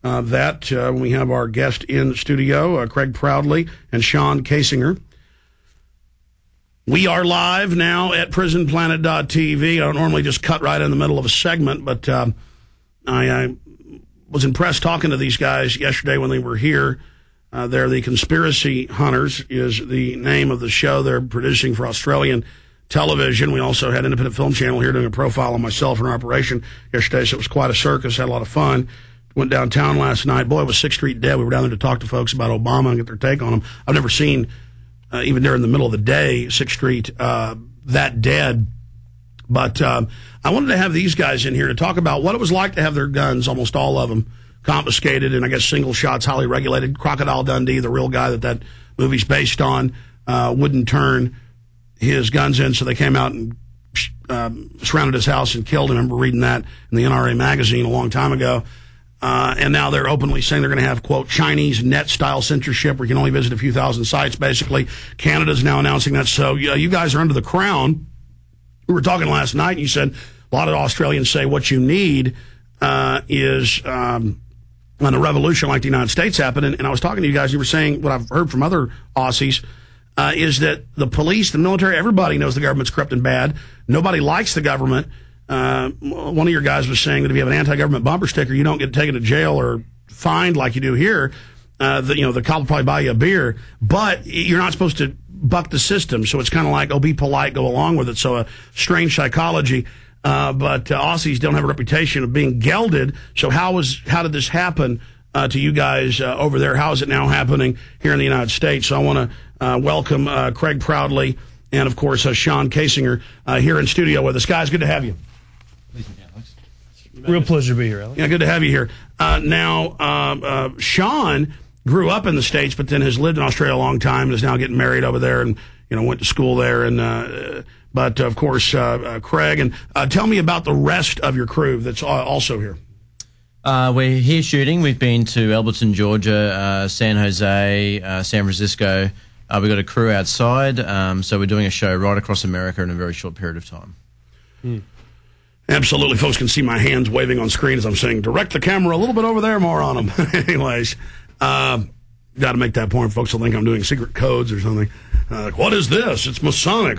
when we have our guest in the studio, Craig Proudly and Sean Kasinger. We are live now at prisonplanet.tv. I don't normally just cut right in the middle of a segment, but I was impressed talking to these guys yesterday when they were here. They're the Conspiracy Hunters is the name of the show they're producing for Australian television. We also had Independent Film Channel here doing a profile on myself and our operation yesterday, so it was quite a circus. Had a lot of fun. Went downtown last night. Boy, was 6th Street dead. We were down there to talk to folks about Obama and get their take on him. I've never seen, even during the middle of the day, 6th Street that dead. But I wanted to have these guys in here to talk about what it was like to have their guns, almost all of them, confiscated and I guess single shots, highly regulated. Crocodile Dundee, the real guy that movie's based on, wouldn't turn his guns in, so they came out and surrounded his house and killed him. I remember reading that in the NRA magazine a long time ago. And now they're openly saying they're going to have, quote, Chinese net-style censorship where you can only visit a few thousand sites, basically. Canada's now announcing that. So you guys are under the crown. We were talking last night, and you said a lot of Australians say what you need is when a revolution like the United States happened. And I was talking to you guys, you were saying what I've heard from other Aussies, is that the police, the military, everybody knows the government's corrupt and bad. Nobody likes the government. One of your guys was saying that if you have an anti-government bumper sticker, you don't get taken to jail or fined like you do here. The cop will probably buy you a beer, but you're not supposed to buck the system. So it's kind of like, oh, be polite, go along with it. So a strange psychology. But Aussies don't have a reputation of being gelded. So how did this happen to you guys over there? How is it now happening here in the United States? So I want to welcome Craig Proudly and, of course, Sean Kasinger here in studio with us. Guys, good to have you. Real pleasure to be here, Alex. Yeah, good to have you here. Now, Sean grew up in the States, but then has lived in Australia a long time and is now getting married over there and, went to school there. And but, of course, Craig. And tell me about the rest of your crew that's also here. We're here shooting. We've been to Alberton, Georgia, San Jose, San Francisco. We've got a crew outside, so we're doing a show right across America in a very short period of time. Absolutely. Folks can see my hands waving on screen as I'm saying, direct the camera a little bit over there, more on them. Anyways, got to make that point. Folks will think I'm doing secret codes or something. Like, what is this? It's Masonic.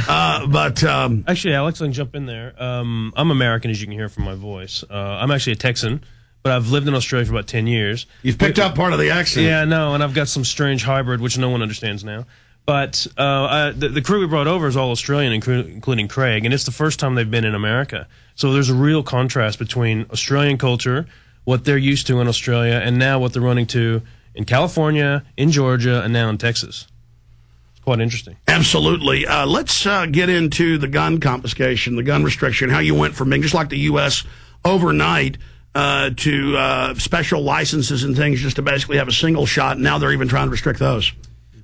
Actually, Alex, I can jump in there. I'm American, as you can hear from my voice. I'm actually a Texan, but I've lived in Australia for about 10 years. You've picked up part of the accent. Yeah, no, and I've got some strange hybrid, which no one understands now. But the crew we brought over is all Australian, including Craig, and it's the first time they've been in America. So there's a real contrast between Australian culture, what they're used to in Australia, and now what they're running to in California, in Georgia, and now in Texas. It's quite interesting. Absolutely. Let's get into the gun confiscation, the gun restriction, how you went from being just like the U.S. overnight to special licenses and things just to basically have a single shot. Now they're even trying to restrict those.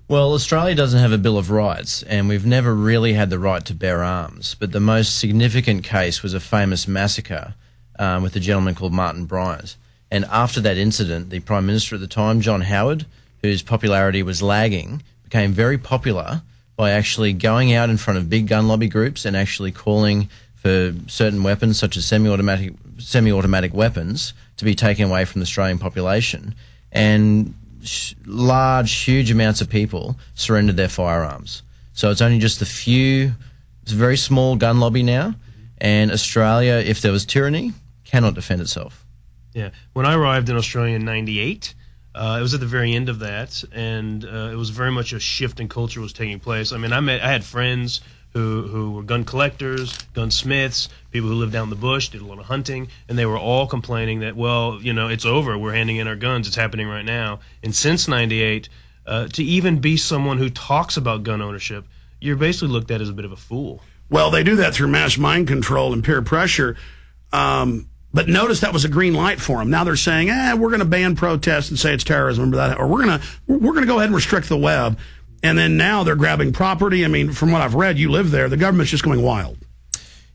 Well, Australia doesn't have a Bill of Rights, and we've never really had the right to bear arms. But the most significant case was a famous massacre with a gentleman called Martin Bryant. And after that incident, the Prime Minister at the time, John Howard, whose popularity was lagging, became very popular by actually going out in front of big gun lobby groups and actually calling for certain weapons, such as semi-automatic weapons, to be taken away from the Australian population. And huge amounts of people surrendered their firearms. So it's only just it's a very small gun lobby now, and Australia, if there was tyranny, cannot defend itself. Yeah. When I arrived in Australia in '98, it was at the very end of that, and it was very much a shift in culture was taking place. I mean, I had friends who were gun collectors, gunsmiths, people who lived down in the bush, did a lot of hunting, and they were all complaining that, well, it's over. We're handing in our guns. It's happening right now. And since '98, to even be someone who talks about gun ownership, you're basically looked at as a bit of a fool. Well, they do that through mass mind control and peer pressure. But notice that was a green light for them. Now they're saying, we're going to ban protests and say it's terrorism. Remember that? Or we're going to go ahead and restrict the web. And then now they're grabbing property. I mean, from what I've read, you live there. The government's just going wild.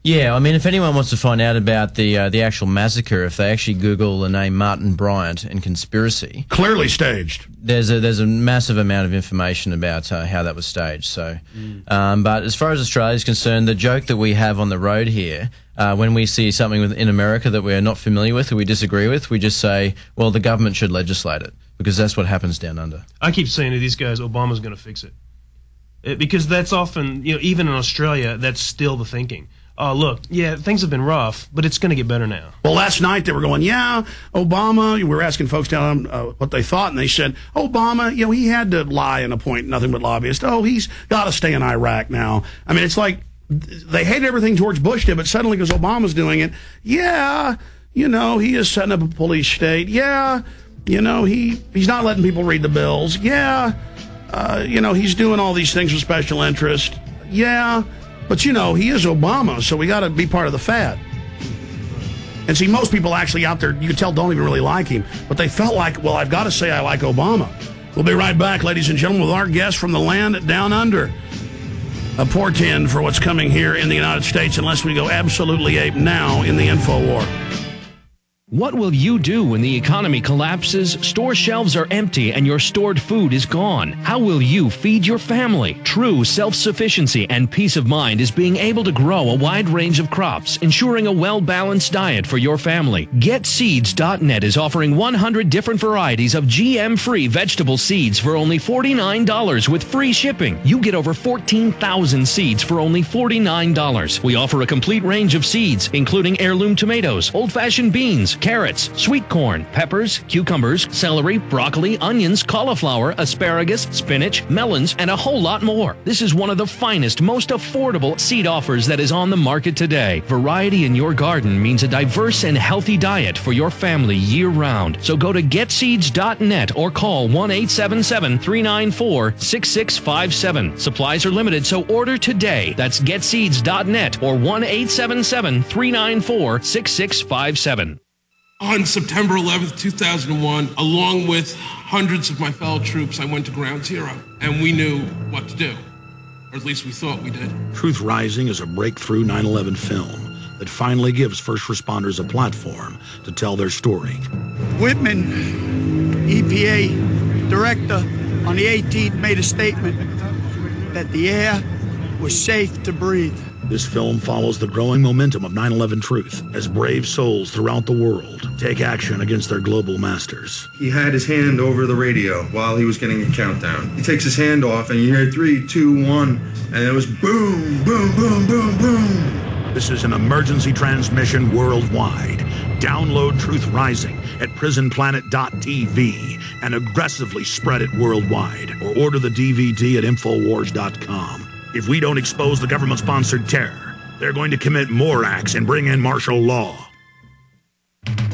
Yeah, I mean, if anyone wants to find out about the actual massacre, if they actually Google the name Martin Bryant and conspiracy, clearly staged. There's a massive amount of information about how that was staged. So, but as far as Australia is concerned, the joke that we have on the road here When we see something in America that we're not familiar with or we disagree with, we just say, well, the government should legislate it, because that's what happens down under. I keep saying to these guys, Obama's going to fix it. Because that's often, even in Australia, that's still the thinking. Oh, look, yeah, things have been rough, but it's going to get better now. Well, last night they were going, yeah, Obama, we were asking folks down what they thought, and they said, Obama, he had to lie and appoint nothing but lobbyists. Oh, he's got to stay in Iraq now. I mean, it's like they hate everything George Bush did, but suddenly because Obama's doing it, yeah, he is setting up a police state. Yeah, he's not letting people read the bills. Yeah, he's doing all these things with special interest. Yeah. But, he is Obama, so we got to be part of the fad. And see, most people actually out there, you can tell, don't even really like him. But they felt like, well, I've got to say I like Obama. We'll be right back, ladies and gentlemen, with our guest from the land down under. A portend for what's coming here in the United States, unless we go absolutely ape now in the info war. What will you do when the economy collapses, store shelves are empty, and your stored food is gone? How will you feed your family? True self-sufficiency and peace of mind is being able to grow a wide range of crops, ensuring a well-balanced diet for your family. GetSeeds.net is offering 100 different varieties of GM-free vegetable seeds for only $49 with free shipping. You get over 14,000 seeds for only $49. We offer a complete range of seeds, including heirloom tomatoes, old-fashioned beans, carrots, sweet corn, peppers, cucumbers, celery, broccoli, onions, cauliflower, asparagus, spinach, melons, and a whole lot more. This is one of the finest, most affordable seed offers that is on the market today. Variety in your garden means a diverse and healthy diet for your family year-round. So go to getseeds.net or call 1-877-394-6657. Supplies are limited, so order today. That's getseeds.net or 1-877-394-6657. On September 11th, 2001, along with hundreds of my fellow troops, I went to Ground Zero, and we knew what to do, or at least we thought we did. Truth Rising is a breakthrough 9/11 film that finally gives first responders a platform to tell their story. Whitman, EPA director, on the 18th made a statement that the air was safe to breathe. This film follows the growing momentum of 9/11 truth as brave souls throughout the world take action against their global masters. He had his hand over the radio while he was getting a countdown. He takes his hand off and you hear 3, 2, 1, and it was boom, boom, boom, boom, boom. This is an emergency transmission worldwide. Download Truth Rising at prisonplanet.tv and aggressively spread it worldwide, or order the DVD at Infowars.com. If we don't expose the government-sponsored terror, they're going to commit more acts and bring in martial law.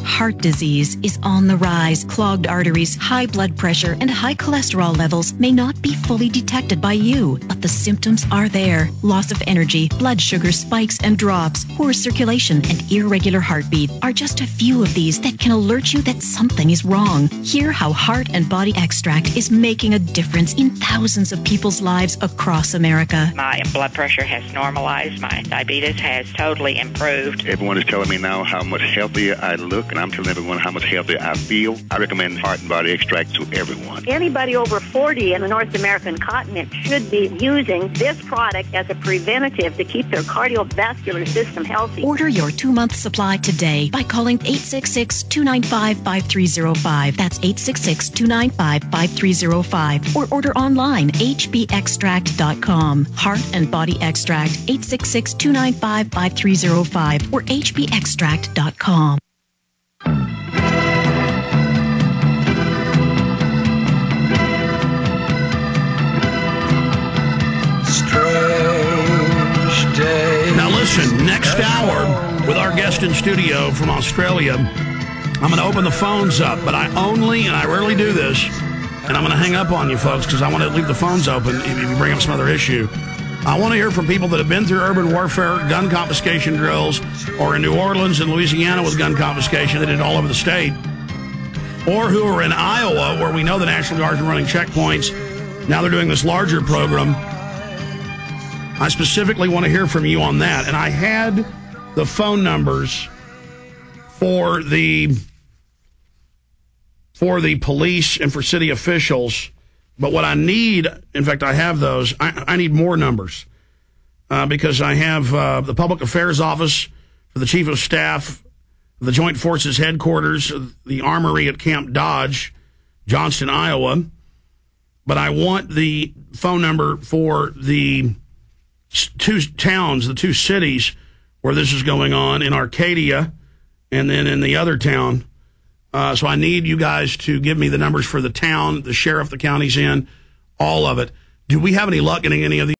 Heart disease is on the rise. Clogged arteries, high blood pressure, and high cholesterol levels may not be fully detected by you, but the symptoms are there. Loss of energy, blood sugar spikes and drops, poor circulation, and irregular heartbeat are just a few of these that can alert you that something is wrong. Hear how Heart and Body Extract is making a difference in thousands of people's lives across America. My blood pressure has normalized. My diabetes has totally improved. Everyone is telling me now how much healthier I look, and I'm telling everyone how much healthier I feel. I recommend Heart and Body Extract to everyone. Anybody over 40 in the North American continent should be using this product as a preventative to keep their cardiovascular system healthy. Order your 2-month supply today by calling 866-295-5305. That's 866-295-5305. Or order online, hbextract.com. Heart and Body Extract, 866-295-5305 or hbextract.com. Now listen, next hour with our guest in studio from Australia, I'm going to open the phones up, but I rarely do this, and I'm going to hang up on you folks because I want to leave the phones open if you bring up some other issue. I want to hear from people that have been through urban warfare, gun confiscation drills, or in New Orleans and Louisiana with gun confiscation. They did it all over the state. Or who are in Iowa, where we know the National Guard are running checkpoints. Now they're doing this larger program. I specifically want to hear from you on that. And I had the phone numbers for the police and for city officials. But what I need, in fact, I have those. I need more numbers because I have the Public Affairs Office for the Chief of Staff of the Joint Forces Headquarters, the Armory at Camp Dodge, Johnston, Iowa. But I want the phone number for the two towns, the two cities where this is going on, in Arcadia and then in the other town. So I need you guys to give me the numbers for the town, the sheriff the county's in, all of it. Do we have any luck getting any of these?